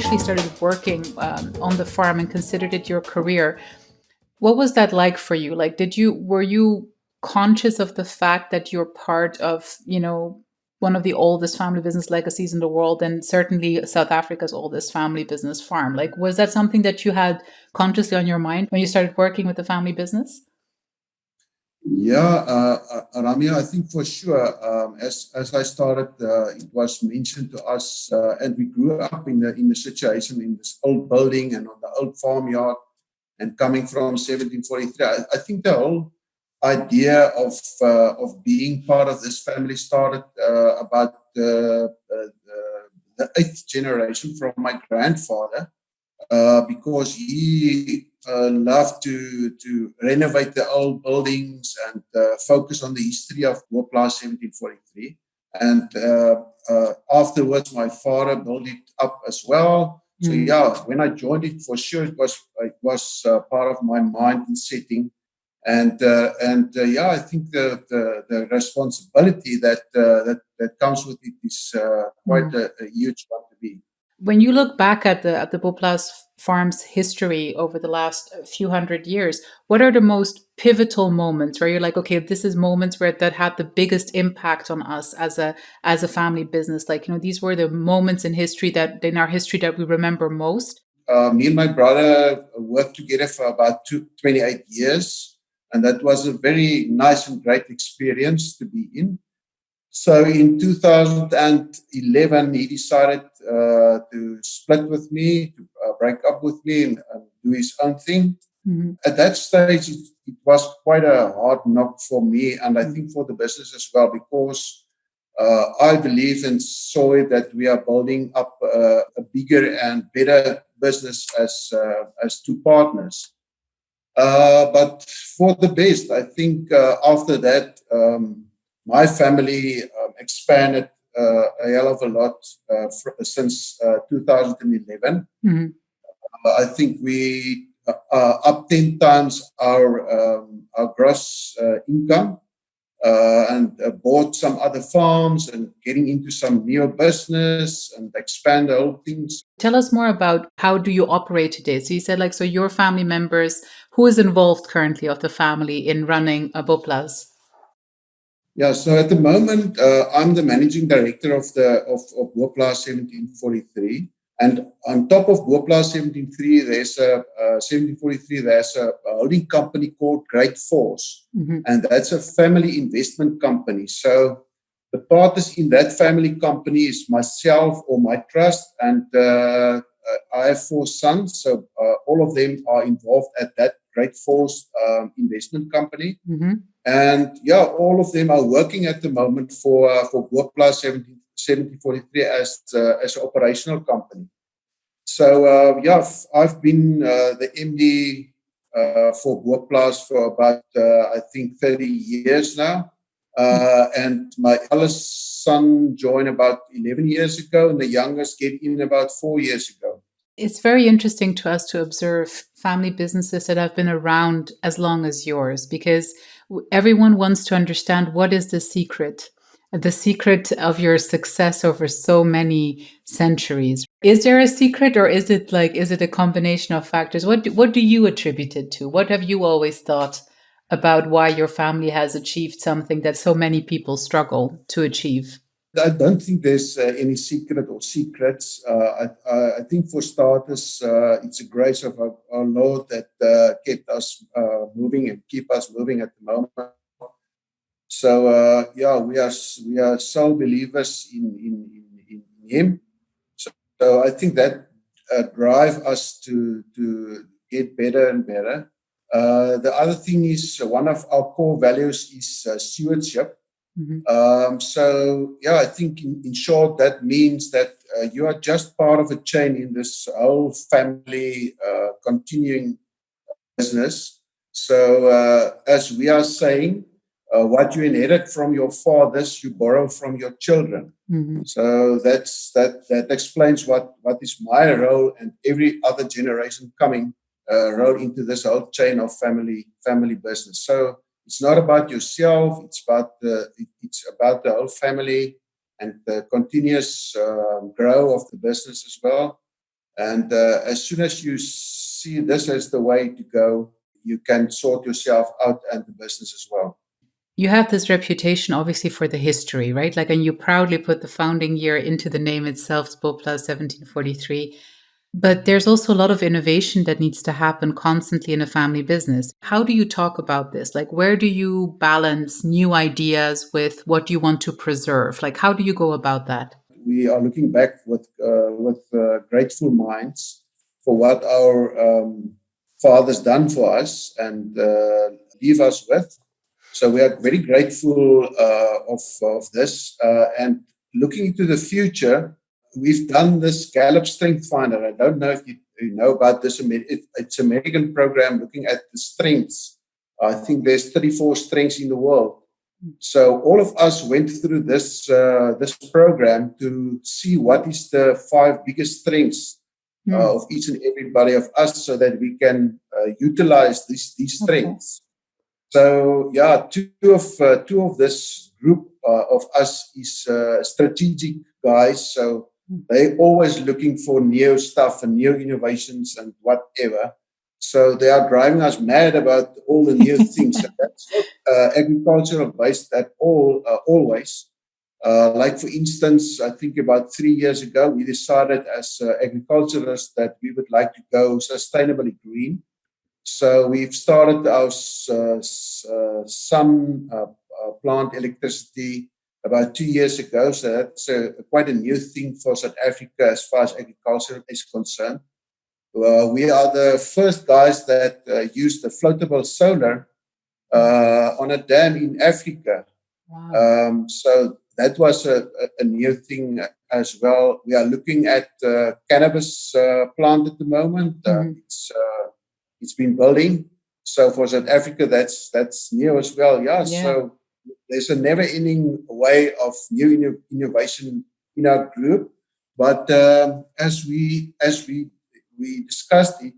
actually started working on the farm and considered it your career. What was that like for you? Like, were you conscious of the fact that you're part of, one of the oldest family business legacies in the world, and certainly South Africa's oldest family business farm? Like, was that something that you had consciously on your mind when you started working with the family business? Yeah, Ramya, I think for sure. As I started, it was mentioned to us, and we grew up in the situation in this old building and on the old farmyard, and coming from 1743. I think the whole idea of being part of this family started about the eighth generation from my grandfather, because he loved to renovate the old buildings and focus on the history of Boplaas 1743. And afterwards, my father built it up as well. So yeah, when I joined it, for sure, it was part of my mind and setting. And yeah, I think the responsibility that comes with it is quite a huge one to be. When you look back at the Boplaas farm's history over the last few hundred years, what are the most pivotal moments where you're like, okay, this is moments where that had the biggest impact on us as a family business? Like, these were the moments in our history that we remember most. Me and my brother worked together for about 28 years, and that was a very nice and great experience to be in. So in 2011, he decided to split with me, to break up with me and do his own thing. Mm-hmm. At that stage, it was quite a hard knock for me, and I think for the business as well, because I believe and saw it that we are building up a bigger and better business as two partners. But for the best, I think after that, my family expanded a hell of a lot since 2011. Mm-hmm. I think we up 10 times our gross income, and bought some other farms and getting into some new business and expand the whole things. Tell us more about how do you operate today? So you said so your family members, who is involved currently of the family in running a Boplaas? Yeah, so at the moment, I'm the managing director of Boplaas 1743. And on top of Boplaas 1743, there's a holding company called Great Force. Mm-hmm. And that's a family investment company. So the partners in that family company is myself or my trust, and I have 4 sons. So all of them are involved at that Great Force investment company. Mm-hmm. And yeah, all of them are working at the moment for Boplaas 1743 as an operational company. So yeah, I've been the MD for Boplaas for about I think 30 years now. And my eldest son joined about 11 years ago, and the youngest get in about 4 years ago. It's very interesting to us to observe family businesses that have been around as long as yours, because everyone wants to understand what is the secret of your success over so many centuries. Is there a secret, or is it a combination of factors? What do you attribute it to? What have you always thought about why your family has achieved something that so many people struggle to achieve? I don't think there's any secret or secrets. I think for starters, it's a grace of our Lord that kept us moving and keep us moving at the moment. So yeah, we are sole believers in Him. So I think that drive us to get better and better. The other thing is one of our core values is stewardship. Mm-hmm. So yeah, I think in short, that means that you are just part of a chain in this whole family continuing business. So as we are saying, what you inherit from your fathers, you borrow from your children. Mm-hmm. So that explains what is my role and every other generation coming role into this whole chain of family business. So it's not about yourself. It's about the whole family and the continuous growth of the business as well. And as soon as you see this as the way to go, you can sort yourself out and the business as well. You have this reputation, obviously, for the history, right? Like, and you proudly put the founding year into the name itself, Boplaas 1743. But there's also a lot of innovation that needs to happen constantly in a family business. How do you talk about this? Like, where do you balance new ideas with what you want to preserve? Like, how do you go about that? We are looking back with grateful minds for what our fathers done for us and leave us with. So we are very grateful of this. And looking into the future, we've done this Gallup Strength Finder. I don't know if you know about this. It's an American program looking at the strengths. I think there's 34 strengths in the world. So all of us went through this program to see what is the 5 biggest strengths of each and everybody of us, so that we can utilize these strengths. So yeah, two of this group of us is strategic guys. So they're always looking for new stuff and new innovations and whatever. So they are driving us mad about all the new things. And that's not agricultural based at all, always. Like for instance, I think about 3 years ago, we decided as agriculturists that we would like to go sustainably green. So we've started our sun plant electricity about 2 years ago. So that's quite a new thing for South Africa as far as agriculture is concerned. We are the first guys that use the floatable solar on a dam in Africa. Wow. So that was a new thing as well. We are looking at cannabis plant at the moment. It's been building. So for South Africa, that's new as well. Yeah. So there's a never-ending way of new innovation in our group. But as we discussed it,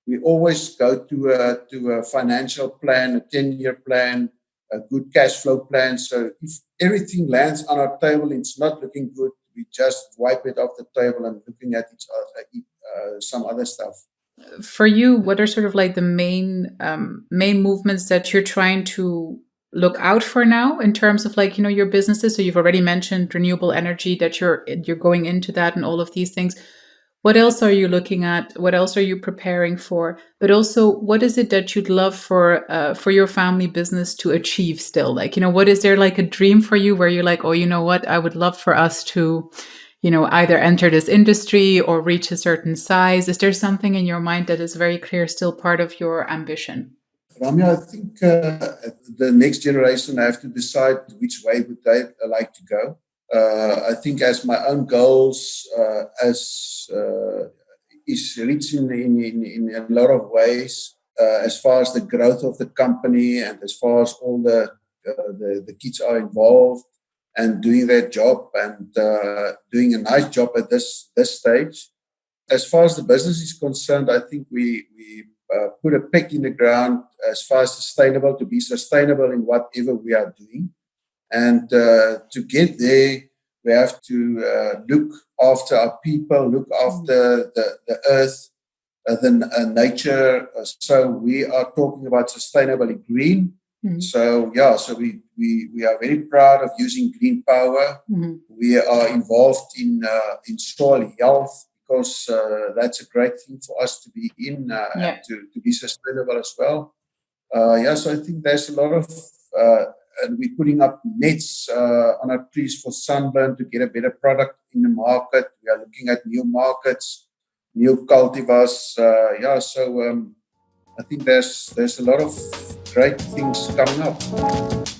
we always go to a financial plan, a 10-year plan, a good cash flow plan. So if everything lands on our table and it's not looking good, we just wipe it off the table and looking at each other, some other stuff. For you, what are sort of like the main movements that you're trying to look out for now in terms of like, your businesses? So you've already mentioned renewable energy, that you're going into that and all of these things. What else are you looking at? What else are you preparing for? But also, what is it that you'd love for your family business to achieve still? Like, what is there like a dream for you where you're like, oh, you know what? I would love for us to, either enter this industry or reach a certain size. Is there something in your mind that is very clear, still part of your ambition? Ramya, I think the next generation have to decide which way would they like to go. I think as my own goals is reaching in a lot of ways, as far as the growth of the company and as far as all the kids are involved and doing their job and doing a nice job at this stage. As far as the business is concerned, I think we put a peg in the ground as far as to be sustainable in whatever we are doing. And to get there, we have to look after our people, look after the earth, the nature. So we are talking about sustainably green. Mm-hmm. So we are very proud of using green power. Mm-hmm. We are involved in soil health because that's a great thing for us to be in and to be sustainable as well. So I think there's a lot of and we're putting up nets on our trees for sunburn to get a better product in the market. We are looking at new markets, new cultivars. I think there's a lot of great things coming up.